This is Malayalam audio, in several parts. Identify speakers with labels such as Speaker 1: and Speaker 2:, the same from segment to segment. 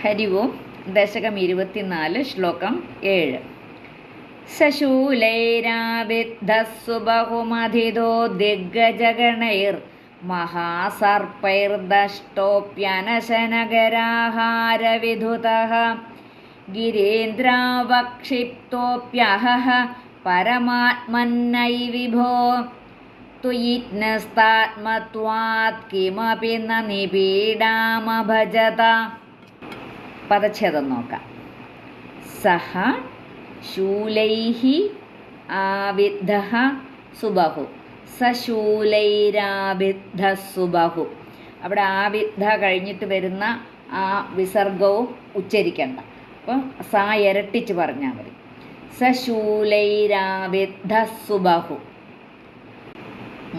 Speaker 1: ഹരി ഓം. ദശകം 24, ശ്ലോകം 7. സശൂലൈരാവിദ്ധസ്സു ബഹുമധിതോ ദിഗ്ഗജഗണൈർ മഹാസർപ്പൈർദഷ്ടോപ്യനശനഗരാഹാരവിധുതഃ ഗിരീന്ദ്രാവക്ഷിപ്തോപ്യഹഃ പരമാത്മന്നൈ വിഭോ ത്വയിജ്ഞസ്താത്മത്വാത് കിമപി ന നിപീഡാമഭജത. പദച്ഛേദം നോക്കാം. സഹ ശൂലൈഹി ആവിദ്ധഃ സുബഹു. സശൂലൈരാവിദ്ധ സുബഹു. അവിടെ ആവിദ്ധ കഴിഞ്ഞിട്ട് വരുന്ന ആ വിസർഗവും ഉച്ചരിക്കണ്ട. അപ്പം സ ഇരട്ടിച്ച് പറഞ്ഞാൽ മതി. സശൂലൈരാവിദ്ധ സുബഹു.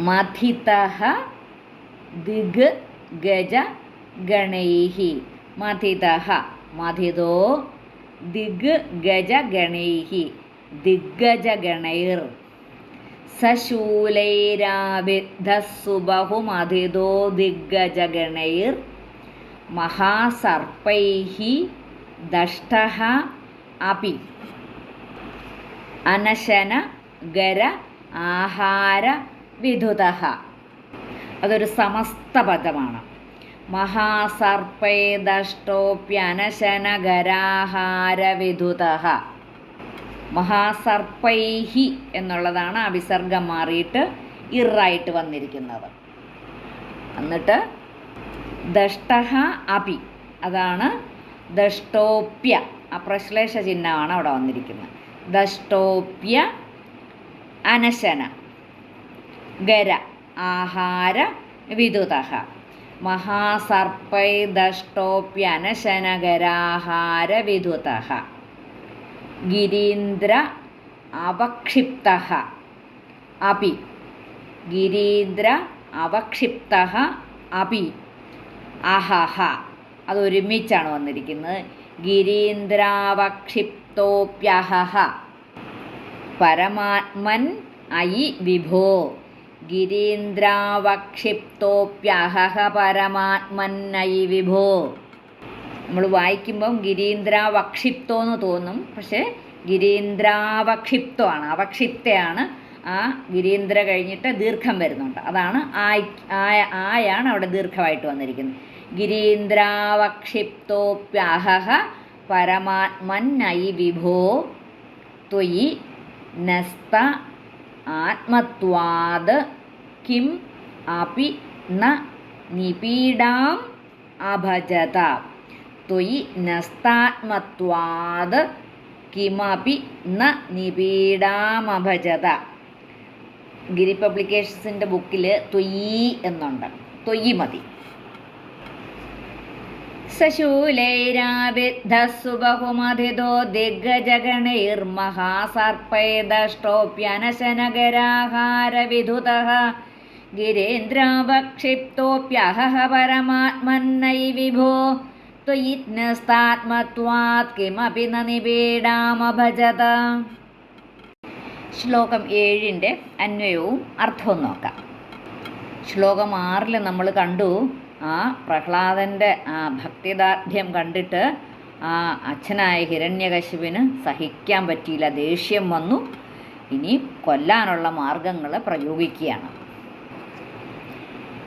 Speaker 1: മഥിതഃ ദിഗ് ഗജ ഗണൈഹി. മഥിതഃ മഥിതോ ദിഗ് ഗജ ഗണൈഹി. ദിഗ്ഗജഗണൈർ. സശൂലൈരാവിദ്ധസ്സു ബഹുമഥിതോ ദിഗ്ഗജഗണൈർ മഹാസർപ്പൈഹി ദഷ്ടഃ അപി അനശന ഗര ആഹാര വിധുതഃ. അതൊരു സമസ്ത പദമാണ്. മഹാസർപ്പൈദഷ്ടോപ്യനശനഗരാഹാരവിധുതഃ. മഹാസർപ്പൈഹി എന്നുള്ളതാണ് ആ വിസർഗം മാറിയിട്ട് ഇറായിട്ട് വന്നിരിക്കുന്നത്. എന്നിട്ട് ദഷ്ടഃ അപി, അതാണ് ദഷ്ടോപ്യ. ആ പ്രശ്ലേഷ ചിഹ്നമാണ് അവിടെ വന്നിരിക്കുന്നത്. ദഷ്ടോപ്യ അനശന ഗര ആഹാര വിധുതഃ. മഹാസർപ്പൈദഷ്ടോപ്യനശനഗരാഹാരവിധുതഃ ഗിരീന്ദ്ര അവക്ഷിപ്തഃ അപി. ഗിരീന്ദ്ര അവക്ഷിപ്തഃ അപി അഹഹ. അതൊരുമിച്ചാണ് വന്നിരിക്കുന്നത്. ഗിരീന്ദ്രാവക്ഷിപ്തോപ്യഹഃ പരമാത്മൻ അയി വിഭോ. ഗിരീന്ദ്രാവക്ഷിപ്തോപ്യഹഃ പരമാത്മന്നൈ വിഭോ. നമ്മൾ വായിക്കുമ്പം ഗിരീന്ദ്രാവക്ഷിപ്തോ എന്ന് തോന്നും, പക്ഷേ ഗിരീന്ദ്രാവക്ഷിപ്തോ ആണ്. അവക്ഷിപ്തയാണ്. ആ ഗിരീന്ദ്ര കഴിഞ്ഞിട്ട് ദീർഘം വരുന്നുണ്ട്. അതാണ് ആയാണ് അവിടെ ദീർഘമായിട്ട് വന്നിരിക്കുന്നത്. ഗിരീന്ദ്രാവക്ഷിപ്തോപ്യഹഃ പരമാത്മന്നൈ വിഭോ ത്വയി നസ്ത ആത്മത്വാത് കിം അപി ന നിപീഡാം അഭജത. ത്വയി നസ്താത്മത്വാത് കിമപി ന നിപീഡാമഭജത. ഗിരി പബ്ലിക്കേഷൻസിൻ്റെ ബുക്കിൽ ത്വയി എന്നുണ്ട്. ത്വയി മതി. സശൂലൈരാവിദ്ധസ്സു ബഹുമഥിതോ ദിഗ്ഗജഗണൈർ മഹാസർപ്പൈദഷ്ടോപ്യനശനഗരാഹാരവിധുതഃ ഗിരീന്ദ്രാവക്ഷിപ്തോപ്യഹഃ പരമാത്മന്നൈ വിഭോ ത്വയിജ്ഞസ്താത്മത്വാത് കിമപി ന നിപീഡാമഭജത. ശ്ലോകം 7 അന്വയവും അർത്ഥവും നോക്കാം. ശ്ലോകം 6 നമ്മൾ കണ്ടു, ആ പ്രഹ്ലാദൻ്റെ ആ ഭക്തിദാർഢ്യം കണ്ടിട്ട് ആ അച്ഛനായ ഹിരണ്യകശിപുവിന് സഹിക്കാൻ പറ്റിയില്ല. ദേഷ്യം വന്നു. ഇനി കൊല്ലാനുള്ള മാർഗങ്ങൾ പ്രയോഗിക്കുകയാണ്.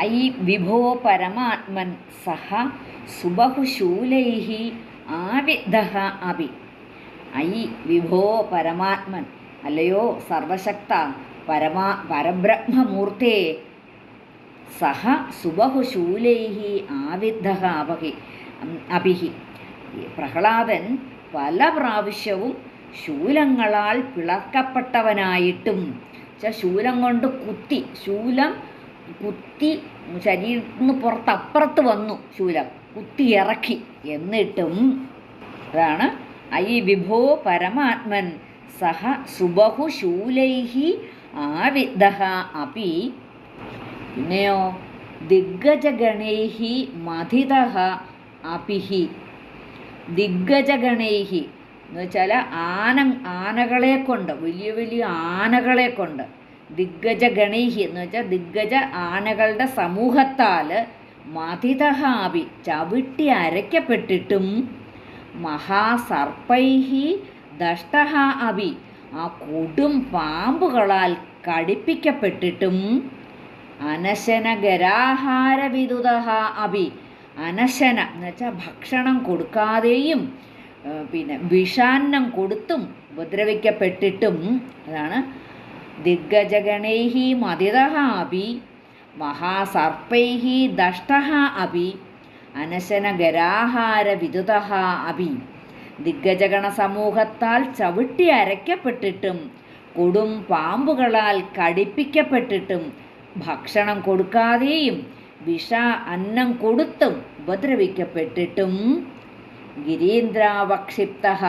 Speaker 1: ഐ വിഭോ പരമാത്മൻ സഹ സുബഹുശൂലൈഹി ആവിദ്ധഃ അപി. ഐ വിഭോ പരമാത്മൻ, അല്ലയോ സർവശക്ത പരബ്രഹ്മമൂർത്തേ, സഹ സുബഹുശൂലൈഹി ആവിദ്ധഃ അപിഹി. പ്രഹ്ലാദൻ പല പ്രാവശ്യവും ശൂലങ്ങളാൽ പിളർക്കപ്പെട്ടവനായിട്ടും, ശൂലം കൊണ്ട് ശൂലം കുത്തി ശരീരത്തിൽ നിന്ന് പുറത്തപ്പുറത്ത് വന്നു, ശൂലം കുത്തി ഇറക്കി. എന്നിട്ടും അതാണ് ഐ വിഭോ പരമാത്മൻ സഹ സുബഹുശൂലൈഹി ആവിദ്ധഃ അപി. പിന്നെയോ ദിഗ്ഗജഗണൈഹി മഥിതഃ അപിഹി. ദിഗ്ഗജഗണൈഹി എന്ന് വെച്ചാൽ ആനകളെ കൊണ്ട്, വലിയ വലിയ ആനകളെ കൊണ്ട്. ദിഗ്ഗജഗണൈഹി എന്ന് വെച്ചാൽ ദിഗ്ഗജ ആനകളുടെ സമൂഹത്താൽ മഥിതഃ അപി ചവിട്ടി അരയ്ക്കപ്പെട്ടിട്ടും മഹാസർപ്പൈഃ ദഷ്ടഃ അപി, ആ കൊടും പാമ്പുകളാൽ കടിപ്പിക്കപ്പെട്ടിട്ടും അനശനഗരാഹാരവിദുതഃ അപി, അനശന എന്ന് വെച്ചാൽ ഭക്ഷണം കൊടുക്കാതെയും പിന്നെ വിഷാന്നം കൊടുത്തും ഉപദ്രവിക്കപ്പെട്ടിട്ടും, അതാണ് ദിഗ്ഗജഗണൈഃ മദിതഃ അപി മഹാസർപ്പൈഃ ദഷ്ടഃ അപി അനശനഗരാഹാരവിദുതഃ അപി, ദിഗ്ഗജഗണ സമൂഹത്താൽ ചവിട്ടി അരയ്ക്കപ്പെട്ടിട്ടും കൊടും പാമ്പുകളാൽ കടിപ്പിക്കപ്പെട്ടിട്ടും ഭക്ഷണം കൊടുക്കാതെയും വിഷ അന്നം കൊടുത്തും ഉപദ്രവിക്കപ്പെട്ടിട്ടും ഗിരീന്ദ്രാവക്ഷിപ്തഃ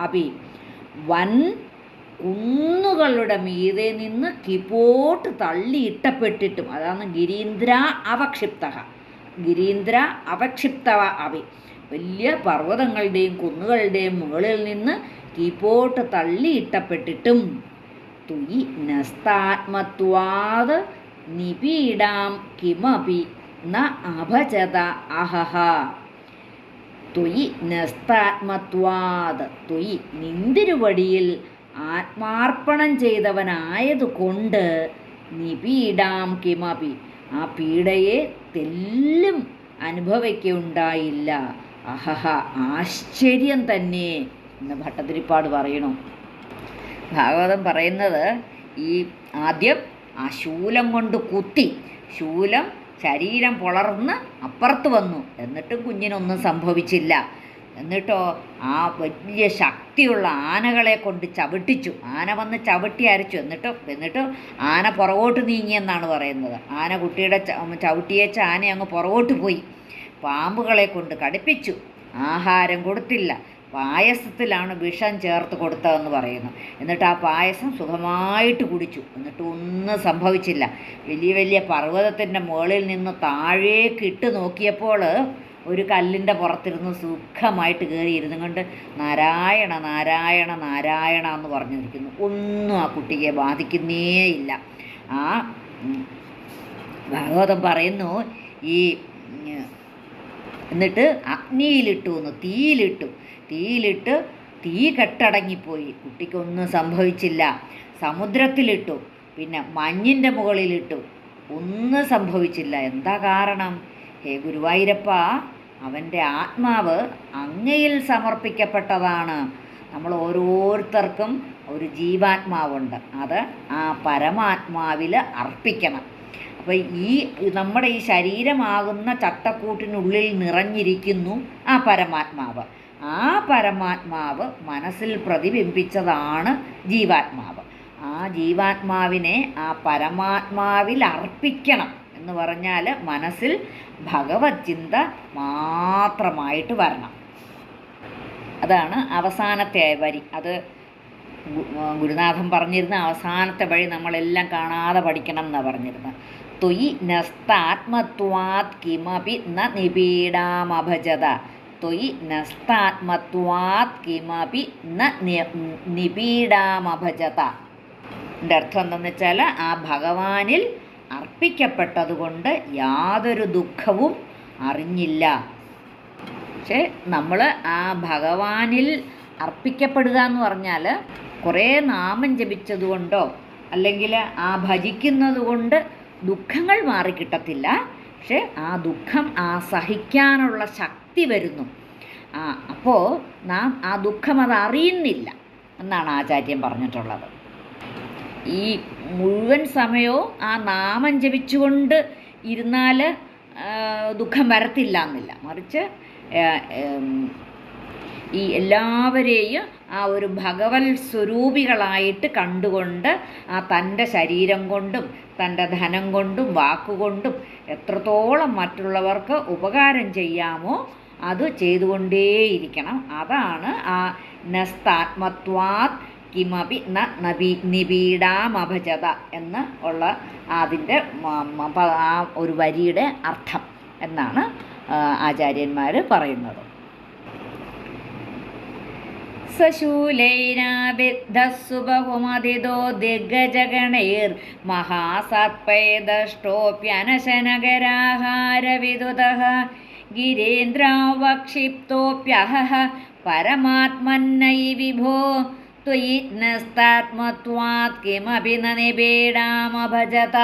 Speaker 1: അപി, വൻ കുന്നുകളുടെ മീതെ നിന്ന് കിപ്പോട്ട് തള്ളിയിട്ടപ്പെട്ടിട്ടും, അതാണ് ഗിരീന്ദ്ര അവക്ഷിപ്ത അപി, വലിയ പർവ്വതങ്ങളുടെയും കുന്നുകളുടെയും മുകളിൽ നിന്ന് കീപ്പോട്ട് തള്ളിയിട്ടപ്പെട്ടിട്ടും തുയി നസ്താത്മത്വാത് നിപീഡാം കിമപി ന അഭജത അഹഹ. ത്വയി നസ്താത്മത്വാത്, ത്വയി നിന്തിരുവടിയിൽ ആത്മാർപ്പണം ചെയ്തവനായതുകൊണ്ട് നിപീഡാം കിമപി, ആ പീഡയെ തെല്ലും അനുഭവിക്കുകയുണ്ടായില്ല. അഹഹ, ആശ്ചര്യം തന്നെ എന്ന് ഭട്ടതിരിപ്പാട് പറയണു. ഭാഗവതം പറയുന്നത് ഈ ആദ്യം ആ ശൂലം കൊണ്ട് കുത്തി, ശൂലം ശരീരം പൊളർന്ന് അപ്പുറത്ത് വന്നു, എന്നിട്ടും കുഞ്ഞിനൊന്നും സംഭവിച്ചില്ല. എന്നിട്ടോ ആ വലിയ ശക്തിയുള്ള ആനകളെ കൊണ്ട് ചവിട്ടിച്ചു, ആന വന്ന് ചവിട്ടി അരച്ചു. എന്നിട്ട് ആന പുറകോട്ട് നീങ്ങിയെന്നാണ് പറയുന്നത്. ആന കുട്ടിയുടെ ചവിട്ടിയേച്ച ആന അങ്ങ് പുറകോട്ട് പോയി. പാമ്പുകളെ കൊണ്ട് കടിപ്പിച്ചു, ആഹാരം കൊടുത്തില്ല, പായസത്തിലാണ് വിഷം ചേർത്ത് കൊടുത്തതെന്ന് പറയുന്നു. എന്നിട്ട് ആ പായസം സുഖമായിട്ട് കുടിച്ചു, എന്നിട്ട് ഒന്നും സംഭവിച്ചില്ല. വലിയ വലിയ പർവ്വതത്തിൻ്റെ മുകളിൽ നിന്ന് താഴേക്ക് ഇട്ട് നോക്കിയപ്പോൾ ഒരു കല്ലിൻ്റെ പുറത്തിരുന്ന് സുഖമായിട്ട് കയറി ഇരുന്നു കൊണ്ട് നാരായണ നാരായണ നാരായണ എന്ന് പറഞ്ഞിരിക്കുന്നു. ഒന്നും ആ കുട്ടിയെ ബാധിക്കുന്നേയില്ല. ആ ഭാഗവതം പറയുന്നു ഈ എന്നിട്ട് അഗ്നിയിലിട്ടു എന്ന്, തീയിലിട്ട് തീ കെട്ടടങ്ങിപ്പോയി, കുട്ടിക്കൊന്നും സംഭവിച്ചില്ല. സമുദ്രത്തിലിട്ടു, പിന്നെ മഞ്ഞിൻ്റെ മുകളിലിട്ടു, ഒന്നും സംഭവിച്ചില്ല. എന്താ കാരണം? ഹേ ഗുരുവായൂരപ്പ, അവൻ്റെ ആത്മാവ് അങ്ങയിൽ സമർപ്പിക്കപ്പെട്ടതാണ്. നമ്മൾ ഓരോരുത്തർക്കും ഒരു ജീവാത്മാവുണ്ട്, അത് ആ പരമാത്മാവിൽ അർപ്പിക്കണം. അപ്പോൾ നമ്മുടെ ഈ ശരീരമാകുന്ന ചട്ടക്കൂട്ടിനുള്ളിൽ നിറഞ്ഞിരിക്കുന്നു ആ പരമാത്മാവ്. ആ പരമാത്മാവ് മനസ്സിൽ പ്രതിബിംബിച്ചതാണ് ജീവാത്മാവ്. ആ ജീവാത്മാവിനെ ആ പരമാത്മാവിൽ അർപ്പിക്കണം എന്ന് പറഞ്ഞാൽ മനസ്സിൽ ഭഗവത് ചിന്ത മാത്രമായിട്ട് വരണം. അതാണ് അവസാനത്തെ വരി. അത് ഗുരുനാഥൻ പറഞ്ഞിരുന്ന അവസാനത്തെ വഴി നമ്മളെല്ലാം കാണാതെ പഠിക്കണം എന്നാണ് പറഞ്ഞിരുന്നത്. ത്വയി നസ്താത്മത്വാത് കിമപി ന നിപീഡാമഭജത, ത്വയി നസ്താത്മത്വാത് കിമപി ന നിപീഡാമഭജത. എൻ്റെ അർത്ഥം എന്താണെന്ന് വെച്ചാൽ ആ ഭഗവാനിൽ അർപ്പിക്കപ്പെട്ടതുകൊണ്ട് യാതൊരു ദുഃഖവും അറിഞ്ഞില്ല. പക്ഷേ നമ്മൾ ആ ഭഗവാനിൽ അർപ്പിക്കപ്പെടുക എന്ന് പറഞ്ഞാൽ കുറേ നാമം ജപിച്ചതുകൊണ്ടോ അല്ലെങ്കിൽ ആ ഭജിക്കുന്നത് കൊണ്ട് ദുഃഖങ്ങൾ മാറിക്കിട്ടത്തില്ല. പക്ഷെ ആ ദുഃഖം സഹിക്കാനുള്ള ശക്തി വരുന്നു. അപ്പോൾ നാം ആ ദുഃഖം അത് അറിയുന്നില്ല എന്നാണ് ആചാര്യൻ പറഞ്ഞിട്ടുള്ളത്. ഈ മുഴുവൻ സമയവും ആ നാമം ജപിച്ചുകൊണ്ട് ഇരുന്നാൽ ദുഃഖം വരത്തില്ല എന്നില്ല. മറിച്ച് ഈ എല്ലാവരെയും ആ ഒരു ഭഗവത് സ്വരൂപികളായിട്ട് കണ്ടുകൊണ്ട് തൻ്റെ ശരീരം കൊണ്ടും തൻ്റെ ധനം കൊണ്ടും വാക്കുകൊണ്ടും എത്രത്തോളം മറ്റുള്ളവർക്ക് ഉപകാരം ചെയ്യാമോ അത് ചെയ്തുകൊണ്ടേയിരിക്കണം. അതാണ് ആ നസ്താത്മത്വാത് കിമപി നിപീഡാമഭജത എന്ന് ഉള്ള അതിൻ്റെ ആ ഒരു വരിയുടെ അർത്ഥം എന്നാണ് ആചാര്യന്മാർ പറയുന്നത്. സശൂലൈരാവിദ്ധസ്സു ബഹുമതിദോ ദിഗ്ഗജഗണൈർ മഹാസർപ്പൈ ദഷ്ടോപ്യനശനഗരാഹാരവിദുതഃ ഗിരീന്ദ്രാവക്ഷിപ്തോപ്യഹ പരമാത്മന്നൈ വിഭോ ത്വയി നസ്താത്മത്വാത് കിമപി ന നിബീഡാമഭജത.